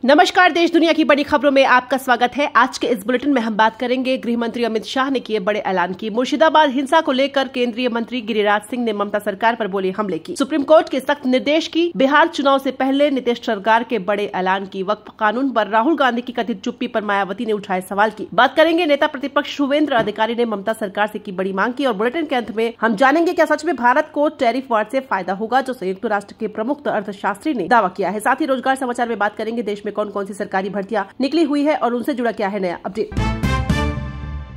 नमस्कार, देश दुनिया की बड़ी खबरों में आपका स्वागत है। आज के इस बुलेटिन में हम बात करेंगे गृह मंत्री अमित शाह ने किए बड़े ऐलान की। मुर्शिदाबाद हिंसा को लेकर केंद्रीय मंत्री गिरिराज सिंह ने ममता सरकार पर बोले हमले की। सुप्रीम कोर्ट के सख्त निर्देश की। बिहार चुनाव से पहले नीतीश सरकार के बड़े ऐलान की। वक्फ कानून पर राहुल गांधी की कथित चुप्पी पर मायावती ने उठाए सवाल की। बात करेंगे नेता प्रतिपक्ष शुवेंद्र अधिकारी ने ममता सरकार से की बड़ी मांग की। और बुलेटिन के अंत में हम जानेंगे क्या सच में भारत को टैरिफ वार से फायदा होगा, जो संयुक्त राष्ट्र के प्रमुख अर्थशास्त्री ने दावा किया है। साथ ही रोजगार समाचार में बात करेंगे देश में कौन कौन सी सरकारी भर्तियां निकली हुई है और उनसे जुड़ा क्या है नया अपडेट।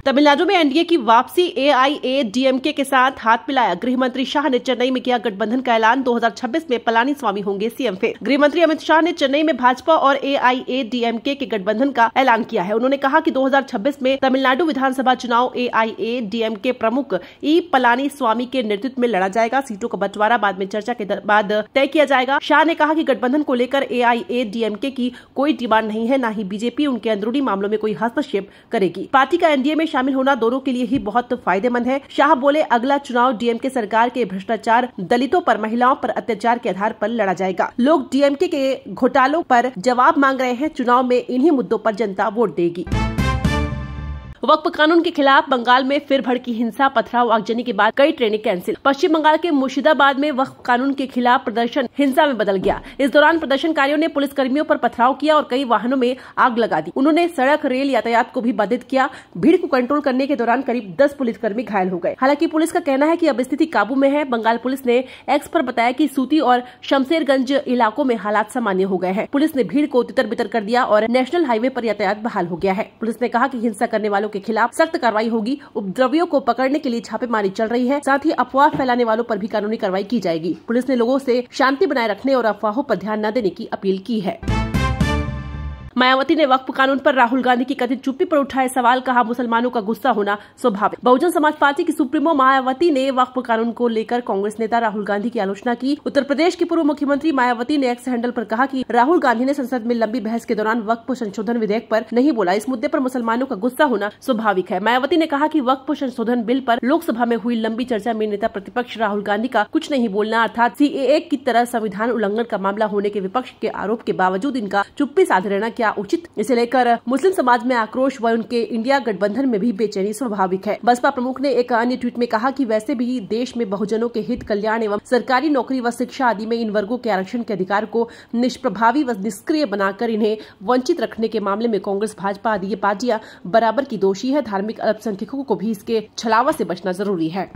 तमिलनाडु में एनडीए की वापसी। एआईएडीएमके के साथ हाथ मिलाया। गृह मंत्री शाह ने चेन्नई में किया गठबंधन का ऐलान। 2026 में पलानीस्वामी होंगे सीएम। फिर गृह मंत्री अमित शाह ने चेन्नई में भाजपा और एआईएडीएमके के गठबंधन का ऐलान किया है। उन्होंने कहा कि 2026 में तमिलनाडु विधानसभा चुनाव एआईएडीएमके प्रमुख ई पलानीस्वामी के नेतृत्व में लड़ा जाएगा। सीटों का बंटवारा बाद में चर्चा के बाद तय किया जाएगा। शाह ने कहा कि गठबंधन को लेकर एआईएडीएमके की कोई डिमांड नहीं है, न ही बीजेपी उनके अंदरूनी मामलों में कोई हस्तक्षेप करेगी। पार्टी का एनडीए में शामिल होना दोनों के लिए ही बहुत फायदेमंद है। शाह बोले अगला चुनाव डीएमके सरकार के भ्रष्टाचार, दलितों पर, महिलाओं पर अत्याचार के आधार पर लड़ा जाएगा। लोग डीएमके के घोटालों पर जवाब मांग रहे हैं। चुनाव में इन्हीं मुद्दों पर जनता वोट देगी। वक्फ कानून के खिलाफ बंगाल में फिर भड़की हिंसा, पथराव, आगजनी के बाद कई ट्रेनें कैंसिल। पश्चिम बंगाल के मुर्शिदाबाद में वक्फ कानून के खिलाफ प्रदर्शन हिंसा में बदल गया। इस दौरान प्रदर्शनकारियों ने पुलिस कर्मियों पर पथराव किया और कई वाहनों में आग लगा दी। उन्होंने सड़क रेल यातायात को भी बाधित किया। भीड़ को कंट्रोल करने के दौरान करीब 10 पुलिसकर्मी घायल हो गए। हालांकि पुलिस का कहना है कि अब स्थिति काबू में है। बंगाल पुलिस ने एक्स पर बताया कि सूती और शमशेरगंज इलाकों में हालात सामान्य हो गए हैं। पुलिस ने भीड़ को तितर बितर कर दिया और नेशनल हाईवे पर यातायात बहाल हो गया है। पुलिस ने कहा कि हिंसा करने वालों के खिलाफ सख्त कार्रवाई होगी। उपद्रवियों को पकड़ने के लिए छापेमारी चल रही है। साथ ही अफवाह फैलाने वालों पर भी कानूनी कार्रवाई की जाएगी। पुलिस ने लोगों से शांति बनाए रखने और अफवाहों पर ध्यान न देने की अपील की है। मायावती ने वक्फ कानून पर राहुल गांधी की कथित चुप्पी पर उठाए सवाल। कहा मुसलमानों का गुस्सा होना स्वाभाविक। बहुजन समाज पार्टी की सुप्रीमो मायावती ने वक्फ कानून को लेकर कांग्रेस नेता राहुल गांधी की आलोचना की। उत्तर प्रदेश की पूर्व मुख्यमंत्री मायावती ने एक्स हैंडल पर कहा कि राहुल गांधी ने संसद में लंबी बहस के दौरान वक्फ संशोधन विधेयक पर नहीं बोला। इस मुद्दे पर मुसलमानों का गुस्सा होना स्वाभाविक है। मायावती ने कहा कि वक्फ संशोधन बिल पर लोकसभा में हुई लंबी चर्चा में नेता प्रतिपक्ष राहुल गांधी का कुछ नहीं बोलना, अर्थात सीएए की तरह संविधान उल्लंघन का मामला होने के विपक्ष के आरोप के बावजूद इनका चुप्पी साधे रहना क्या उचित। इसे लेकर मुस्लिम समाज में आक्रोश व उनके इंडिया गठबंधन में भी बेचैनी स्वाभाविक है। बसपा प्रमुख ने एक अन्य ट्वीट में कहा कि वैसे भी देश में बहुजनों के हित, कल्याण एवं सरकारी नौकरी व शिक्षा आदि में इन वर्गों के आरक्षण के अधिकार को निष्प्रभावी व निष्क्रिय बनाकर इन्हें वंचित रखने के मामले में कांग्रेस, भाजपा आदि ये पार्टियां बराबर की दोषी है। धार्मिक अल्पसंख्यकों को भी इसके छलावा से बचना जरूरी है।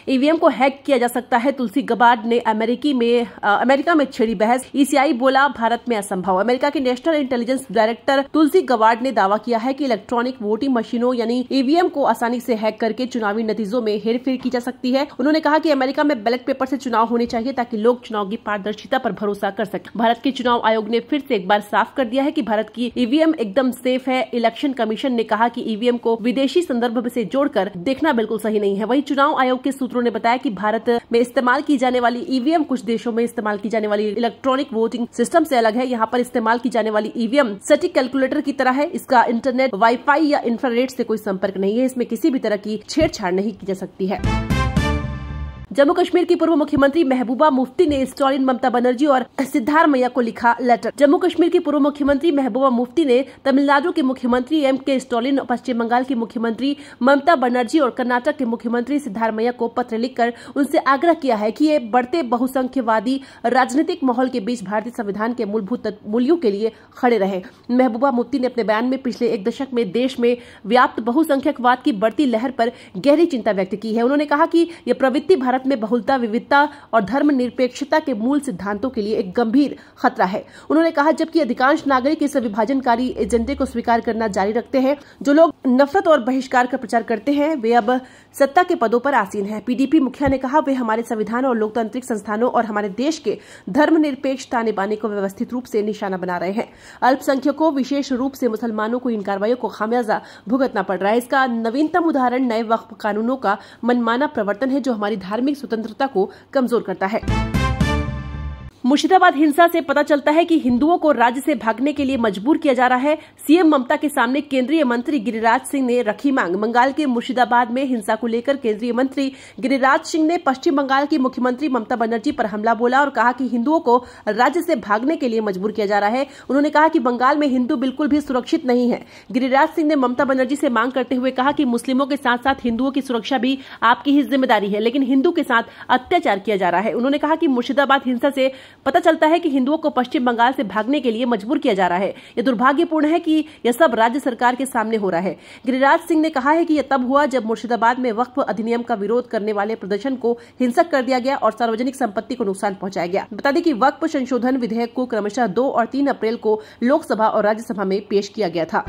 ईवीएम को हैक किया जा सकता है। तुलसी गबार्ड ने अमेरिका में छेड़ी बहस। ईसीआई बोला भारत में असंभव। अमेरिका के नेशनल इंटेलिजेंस डायरेक्टर तुलसी गबार्ड ने दावा किया है कि इलेक्ट्रॉनिक वोटिंग मशीनों यानी ईवीएम को आसानी से हैक करके चुनावी नतीजों में हेरफेर की जा सकती है। उन्होंने कहा कि अमेरिका में बैलेट पेपर से चुनाव होने चाहिए ताकि लोग चुनाव की पारदर्शिता पर भरोसा कर सकें। भारत के चुनाव आयोग ने फिर से एक बार साफ कर दिया है कि भारत की ईवीएम एकदम सेफ है। इलेक्शन कमीशन ने कहा कि ईवीएम को विदेशी संदर्भ से जोड़कर देखना बिल्कुल सही नहीं है। वहीं चुनाव आयोग के सूत्रों ने बताया कि भारत में इस्तेमाल की जाने वाली ईवीएम कुछ देशों में इस्तेमाल की जाने वाली इलेक्ट्रॉनिक वोटिंग सिस्टम से अलग है। यहाँ पर इस्तेमाल की जाने वाली ईवीएम सटीक कैलकुलेटर की तरह है। इसका इंटरनेट, वाईफाई या इंफ्रारेड से कोई संपर्क नहीं है। इसमें किसी भी तरह की छेड़छाड़ नहीं की जा सकती है। जम्मू कश्मीर की पूर्व मुख्यमंत्री महबूबा मुफ्ती ने स्टालिन, ममता बनर्जी और सिद्धारमैया को लिखा लेटर। जम्मू कश्मीर की पूर्व मुख्यमंत्री महबूबा मुफ्ती ने तमिलनाडु के मुख्यमंत्री एमके स्टालिन, पश्चिम बंगाल की मुख्यमंत्री ममता बनर्जी और कर्नाटक के मुख्यमंत्री सिद्धारमैया को पत्र लिखकर उनसे आग्रह किया है कि ये बढ़ते बहुसंख्यवादी राजनीतिक माहौल के बीच भारतीय संविधान के मूलभूत मूल्यों के लिए खड़े रहे। महबूबा मुफ्ती ने अपने बयान में पिछले एक दशक में देश में व्याप्त बहुसंख्यकवाद की बढ़ती लहर पर गहरी चिंता व्यक्त की है। उन्होंने कहा कि यह प्रवृत्ति भारत में बहुलता, विविधता और धर्मनिरपेक्षता के मूल सिद्धांतों के लिए एक गंभीर खतरा है। उन्होंने कहा जबकि अधिकांश नागरिक इस विभाजनकारी एजेंडे को स्वीकार करना जारी रखते हैं, जो लोग नफरत और बहिष्कार का प्रचार करते हैं वे अब सत्ता के पदों पर आसीन हैं। पीडीपी मुखिया ने कहा वे हमारे संविधान और लोकतांत्रिक संस्थानों और हमारे देश के धर्मनिरपेक्ष ताने बाने को व्यवस्थित रूप से निशाना बना रहे हैं। अल्पसंख्यकों, विशेष रूप से मुसलमानों को इन कार्रवाइयों को खामियाजा भुगतना पड़ रहा है। इसका नवीनतम उदाहरण नए वक्फ कानूनों का मनमाना प्रवर्तन है, जो हमारी धार्मिक स्वतंत्रता को कमजोर करता है। मुर्शिदाबाद हिंसा से पता चलता है कि हिंदुओं को राज्य से भागने के लिए मजबूर किया जा रहा है। सीएम ममता के सामने केंद्रीय मंत्री गिरिराज सिंह ने रखी मांग। बंगाल के मुर्शिदाबाद में हिंसा को लेकर केंद्रीय मंत्री गिरिराज सिंह ने पश्चिम बंगाल की मुख्यमंत्री ममता बनर्जी पर हमला बोला और कहा कि हिंदुओं को राज्य से भागने के लिए मजबूर किया जा रहा है। उन्होंने कहा कि बंगाल में हिंदू बिल्कुल भी सुरक्षित नहीं है। गिरिराज सिंह ने ममता बनर्जी से मांग करते हुए कहा कि मुस्लिमों के साथ साथ हिंदुओं की सुरक्षा भी आपकी ही जिम्मेदारी है, लेकिन हिंदू के साथ अत्याचार किया जा रहा है। उन्होंने कहा कि मुर्शिदाबाद हिंसा से पता चलता है कि हिंदुओं को पश्चिम बंगाल से भागने के लिए मजबूर किया जा रहा है। यह दुर्भाग्यपूर्ण है कि यह सब राज्य सरकार के सामने हो रहा है। गिरिराज सिंह ने कहा है कि यह तब हुआ जब मुर्शिदाबाद में वक्फ अधिनियम का विरोध करने वाले प्रदर्शन को हिंसक कर दिया गया और सार्वजनिक संपत्ति को नुकसान पहुंचाया गया। बता दें कि वक्फ संशोधन विधेयक को क्रमशः 2 और 3 अप्रैल को लोकसभा और राज्यसभा में पेश किया गया था।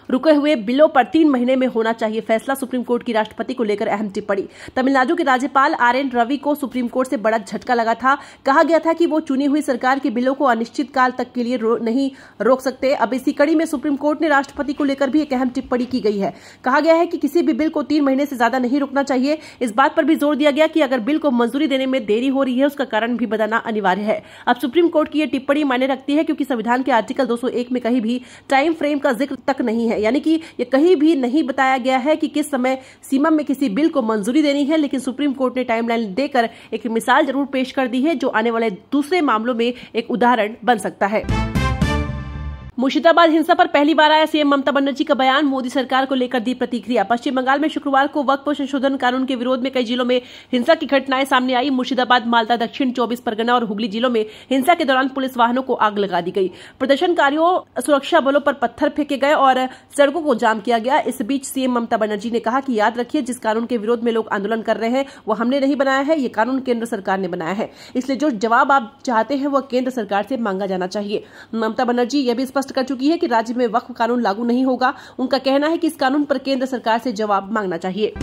रुके हुए बिलों पर 3 महीने में होना चाहिए फैसला। सुप्रीम कोर्ट की राष्ट्रपति को लेकर अहम टिप्पणी। तमिलनाडु के राज्यपाल RN रवि को सुप्रीम कोर्ट से बड़ा झटका लगा था। कहा गया था कि वो चुनी हुई सरकार के बिलों को अनिश्चित काल तक के लिए नहीं रोक सकते। अब इसी कड़ी में सुप्रीम कोर्ट ने राष्ट्रपति को लेकर भी एक अहम टिप्पणी की गई है। कहा गया है कि किसी भी बिल को 3 महीने से ज्यादा नहीं रोकना चाहिए। इस बात पर भी जोर दिया गया कि अगर बिल को मंजूरी देने में देरी हो रही है उसका कारण भी बताना अनिवार्य है। अब सुप्रीम कोर्ट की यह टिप्पणी मायने रखती है क्योंकि संविधान के आर्टिकल 201 में कहीं भी टाइम फ्रेम का जिक्र तक नहीं है, यानी कि ये कहीं भी नहीं बताया गया है कि किस समय सीमा में किसी बिल को मंजूरी देनी है। लेकिन सुप्रीम कोर्ट ने टाइमलाइन देकर एक मिसाल जरूर पेश कर दी है जो आने वाले दूसरे मामलों में एक उदाहरण बन सकता है। मुर्शिदाबाद हिंसा पर पहली बार आया सीएम ममता बनर्जी का बयान। मोदी सरकार को लेकर दी प्रतिक्रिया। पश्चिम बंगाल में शुक्रवार को वक्फ संशोधन कानून के विरोध में कई जिलों में हिंसा की घटनाएं सामने आई। मुर्शिदाबाद, मालदा, दक्षिण 24 परगना और हुगली जिलों में हिंसा के दौरान पुलिस वाहनों को आग लगा दी गई। प्रदर्शनकारियों, सुरक्षा बलों पर पत्थर फेंके गए और सड़कों को जाम किया गया। इस बीच सीएम ममता बनर्जी ने कहा कि याद रखिए, जिस कानून के विरोध में लोग आंदोलन कर रहे हैं वो हमने नहीं बनाया है, ये कानून केंद्र सरकार ने बनाया है। इसलिए जो जवाब आप चाहते हैं वह केंद्र सरकार से मांगा जाना चाहिए। ममता बनर्जी यह भी स्पष्ट कर चुकी है कि राज्य में वक्फ कानून लागू नहीं होगा। उनका कहना है कि इस कानून पर केंद्र सरकार से जवाब मांगना चाहिए।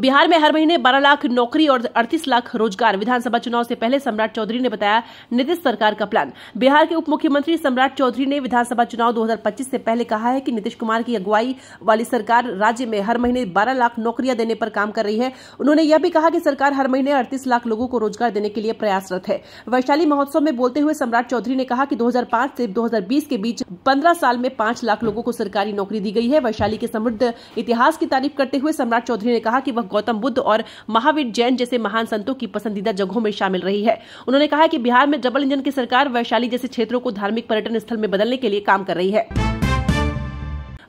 बिहार में हर महीने 12 लाख नौकरी और 38 लाख रोजगार। विधानसभा चुनाव से पहले सम्राट चौधरी ने बताया नीतीश सरकार का प्लान। बिहार के उप मुख्यमंत्री सम्राट चौधरी ने विधानसभा चुनाव 2025 से पहले कहा है कि नीतीश कुमार की अगुवाई वाली सरकार राज्य में हर महीने 12 लाख नौकरियां देने पर काम कर रही है। उन्होंने यह भी कहा कि सरकार हर महीने 38 लाख लोगों को रोजगार देने के लिए प्रयासरत है। वैशाली महोत्सव में बोलते हुए सम्राट चौधरी ने कहा कि 2005 से 2020 के बीच 15 साल में 5 लाख लोगों को सरकारी नौकरी दी गई है। वैशाली के समृद्ध इतिहास की तारीफ करते हुए सम्राट चौधरी ने कहा कि वह गौतम बुद्ध और महावीर जैन जैसे महान संतों की पसंदीदा जगहों में शामिल रही है। उन्होंने कहा कि बिहार में डबल इंजन की सरकार वैशाली जैसे क्षेत्रों को धार्मिक पर्यटन स्थल में बदलने के लिए काम कर रही है।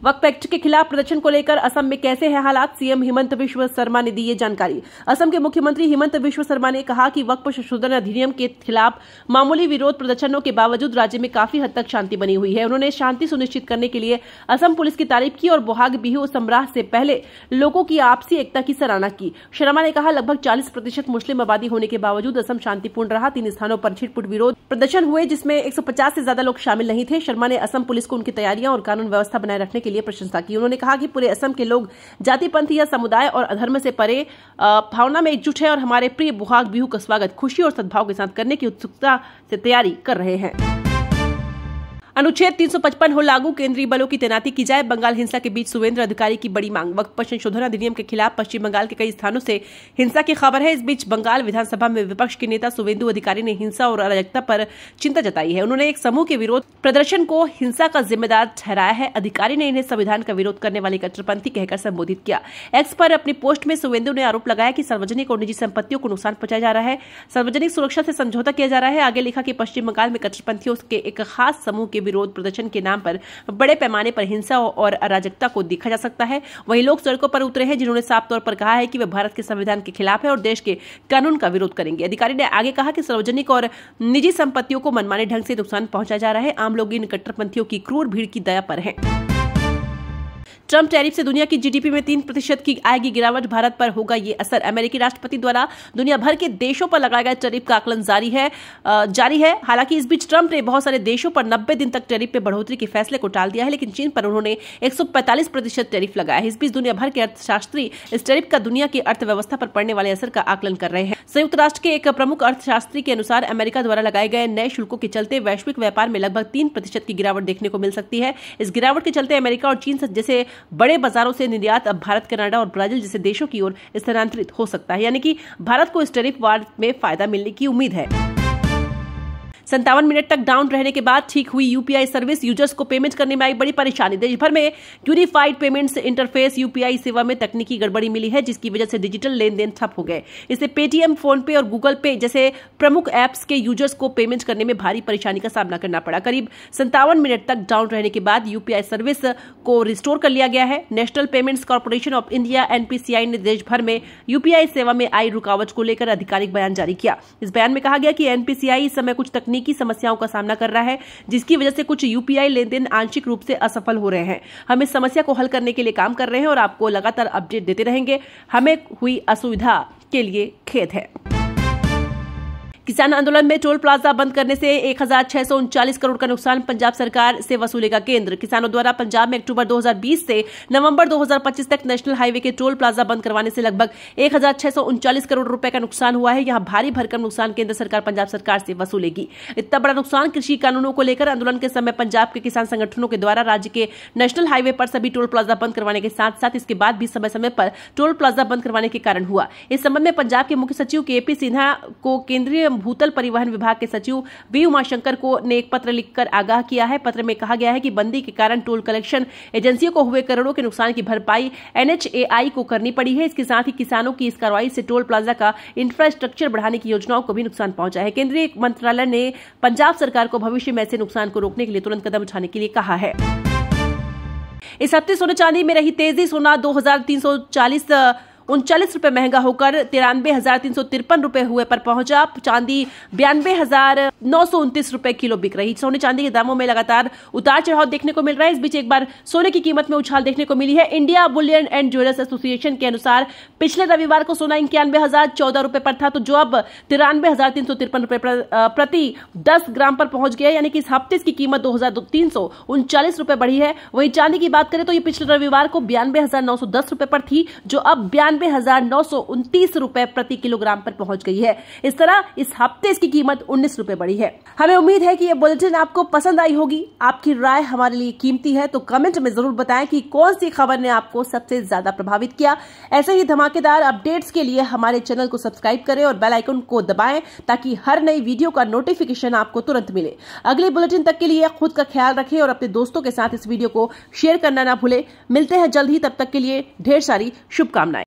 वक्फ एक्ट के खिलाफ प्रदर्शन को लेकर असम में कैसे हैं हालात, सीएम हिमंत बिस्वा शर्मा ने दी ये जानकारी। असम के मुख्यमंत्री हिमंत बिस्वा शर्मा ने कहा कि वक्फ संशोधन अधिनियम के खिलाफ मामूली विरोध प्रदर्शनों के बावजूद राज्य में काफी हद तक शांति बनी हुई है। उन्होंने शांति सुनिश्चित करने के लिए असम पुलिस की तारीफ की और बोहाग बिहू समारोह से पहले लोगों की आपसी एकता की सराहना की। शर्मा ने कहा लगभग 40% मुस्लिम आबादी होने के बावजूद असम शांतिपूर्ण रहा। 3 स्थानों पर छिटपुट विरोध प्रदर्शन हुए जिसमें 150 से ज्यादा लोग शामिल नहीं थे। शर्मा ने असम पुलिस को उनकी तैयारियां और कानून व्यवस्था बनाए रखने के लिए प्रशंसा की। उन्होंने कहा कि पूरे असम के लोग जाति पंथ या समुदाय और अधर्म से परे भावना में एकजुट है और हमारे प्रिय बोहाग बिहू का स्वागत खुशी और सद्भाव के साथ करने की उत्सुकता से तैयारी कर रहे हैं। अनुच्छेद 355 हो लागू, केंद्रीय बलों की तैनाती की जाए। बंगाल हिंसा के बीच सुवेंद्र अधिकारी की बड़ी मांग। वक्फ संशोधन अधिनियम के खिलाफ पश्चिम बंगाल के कई स्थानों से हिंसा की खबर है। इस बीच बंगाल विधानसभा में विपक्ष के नेता सुवेंदु अधिकारी ने हिंसा और अराजकता पर चिंता जताई है। उन्होंने एक समूह के विरोध प्रदर्शन को हिंसा का जिम्मेदार ठहराया है। अधिकारी ने इन्हें संविधान का विरोध करने वाले कट्टरपंथी कहकर संबोधित किया। एक्स पर अपनी पोस्ट में सुवेंदु ने आरोप लगाया कि सार्वजनिक और निजी संपत्तियों को नुकसान पहुंचाया जा रहा है, सार्वजनिक सुरक्षा से समझौता किया जा रहा है। आगे लिखा कि पश्चिम बंगाल में कट्टरपंथियों के एक खास समूह के विरोध प्रदर्शन के नाम पर बड़े पैमाने पर हिंसा और अराजकता को देखा जा सकता है। वही लोग सड़कों पर उतरे हैं जिन्होंने साफ तौर पर कहा है कि वे भारत के संविधान के खिलाफ है और देश के कानून का विरोध करेंगे। अधिकारी ने आगे कहा कि सार्वजनिक और निजी संपत्तियों को मनमाने ढंग से नुकसान पहुंचाया जा रहा है। आम लोग इन कट्टरपंथियों की क्रूर भीड़ की दया पर हैं। ट्रम्प टैरिफ से दुनिया की जीडीपी में 3% की आएगी गिरावट। भारत पर होगा ये असर। अमेरिकी राष्ट्रपति द्वारा दुनिया भर के देशों पर लगाए गए टैरिफ का आकलन जारी है। हालांकि इस बीच ट्रम्प ने बहुत सारे देशों पर 90 दिन तक टैरिफ पे बढ़ोतरी के फैसले को टाल दिया है, लेकिन चीन पर उन्होंने 145% टैरिफ लगाया है। इस बीच दुनिया भर के अर्थशास्त्री इस टैरिफ का दुनिया की अर्थव्यवस्था पर पड़ने वाले असर का आकलन कर रहे हैं। संयुक्त राष्ट्र के एक प्रमुख अर्थशास्त्री के अनुसार अमेरिका द्वारा लगाए गए नए शुल्कों के चलते वैश्विक व्यापार में लगभग 3% की गिरावट देखने को मिल सकती है। इस गिरावट के चलते अमेरिका और चीन जैसे बड़े बाजारों से निर्यात अब भारत, कनाडा और ब्राजील जैसे देशों की ओर स्थानांतरित हो सकता है, यानी कि भारत को इस टैरिफ वार में फायदा मिलने की उम्मीद है। 57 मिनट तक डाउन रहने के बाद ठीक हुई यूपीआई सर्विस, यूजर्स को पेमेंट करने में आई बड़ी परेशानी। देश भर में यूनिफाइड पेमेंट्स इंटरफेस यूपीआई सेवा में तकनीकी गड़बड़ी मिली है, जिसकी वजह से डिजिटल लेन देन ठप हो गए। इससे पेटीएम, फोन पे और गूगल पे जैसे प्रमुख ऐप्स के यूजर्स को पेमेंट करने में भारी परेशानी का सामना करना पड़ा। करीब 57 मिनट तक डाउन रहने के बाद यूपीआई सर्विस को रिस्टोर कर लिया गया है। National payments corporation of India NPCI ने देश भर में यूपीआई सेवा में आई रुकावट को लेकर आधिकारिक बयान जारी किया। इस बयान में कहा गया कि एनपीसीआई इस समय कुछ तकनीकी समस्याओं का सामना कर रहा है, जिसकी वजह से कुछ यूपीआई लेन देन आंशिक रूप से असफल हो रहे हैं। हम इस समस्या को हल करने के लिए काम कर रहे हैं और आपको लगातार अपडेट देते रहेंगे। हमें हुई असुविधा के लिए खेद है। किसान आंदोलन में टोल प्लाजा बंद करने से 1639 करोड़ का नुकसान पंजाब सरकार से वसूलेगा केंद्र। किसानों द्वारा पंजाब में अक्टूबर 2020 से नवंबर 2025 तक नेशनल हाईवे के टोल प्लाजा बंद करवाने से लगभग 1639 करोड़ रुपए का नुकसान हुआ है। यहां भारी भरकम नुकसान केंद्र सरकार पंजाब सरकार से वसूलेगी। इतना बड़ा नुकसान कृषि कानूनों को लेकर आंदोलन के समय पंजाब के किसान संगठनों के द्वारा राज्य के नेशनल हाईवे पर सभी टोल प्लाजा बंद करवाने के साथ साथ इसके बाद भी समय समय पर टोल प्लाजा बंद करवाने के कारण हुआ। इस संबंध में पंजाब के मुख्य सचिव केपी सिन्हा को केंद्रीय भूतल परिवहन विभाग के सचिव वी उमाशंकर को ने एक पत्र लिखकर आगाह किया है। पत्र में कहा गया है कि बंदी के कारण टोल कलेक्शन एजेंसियों को हुए करोड़ों के नुकसान की भरपाई एनएचएआई को करनी पड़ी है। इसके साथ ही किसानों की इस कार्रवाई से टोल प्लाजा का इंफ्रास्ट्रक्चर बढ़ाने की योजनाओं को भी नुकसान पहुंचा है। केंद्रीय मंत्रालय ने पंजाब सरकार को भविष्य में ऐसे नुकसान को रोकने के लिए तुरंत कदम उठाने के लिए कहा है। इस हफ्ते सोने चांदी में रही तेजी। सोना 2339 रुपए महंगा होकर 93,353 रुपए हुए पर पहुंचा। चांदी 92,929 रुपए किलो बिक रही। सोने चांदी के दामों में लगातार उतार चढ़ाव देखने को मिल रहा है। इस बीच एक बार सोने की कीमत में उछाल देखने को मिली है। India Boolean and jewellers association के अनुसार पिछले रविवार को सोना 91,014 रुपए पर था, तो जो अब 93,353 रुपए प्रति 10 ग्राम पर पहुंच गया, यानी कि इस हफ्ते इसकी कीमत 2,339 रुपए बढ़ी है। वहीं चांदी की बात करें तो ये पिछले रविवार को 92,910 रुपए पर थी, जो अब 92,929 रुपए प्रति किलोग्राम पर पहुंच गई है। इस तरह इस हफ्ते इसकी कीमत 19 रुपए बढ़ी है। हमें उम्मीद है कि यह बुलेटिन आपको पसंद आई होगी। आपकी राय हमारे लिए कीमती है, तो कमेंट में जरूर बताएं कि कौन सी खबर ने आपको सबसे ज्यादा प्रभावित किया। ऐसे ही धमाकेदार अपडेट्स के लिए हमारे चैनल को सब्सक्राइब करें और बेल आइकन को दबाएं, ताकि हर नई वीडियो का नोटिफिकेशन आपको तुरंत मिले। अगली बुलेटिन तक के लिए खुद का ख्याल रखें और अपने दोस्तों के साथ इस वीडियो को शेयर करना ना भूलें। मिलते हैं जल्द ही, तब तक के लिए ढेर सारी शुभकामनाएं।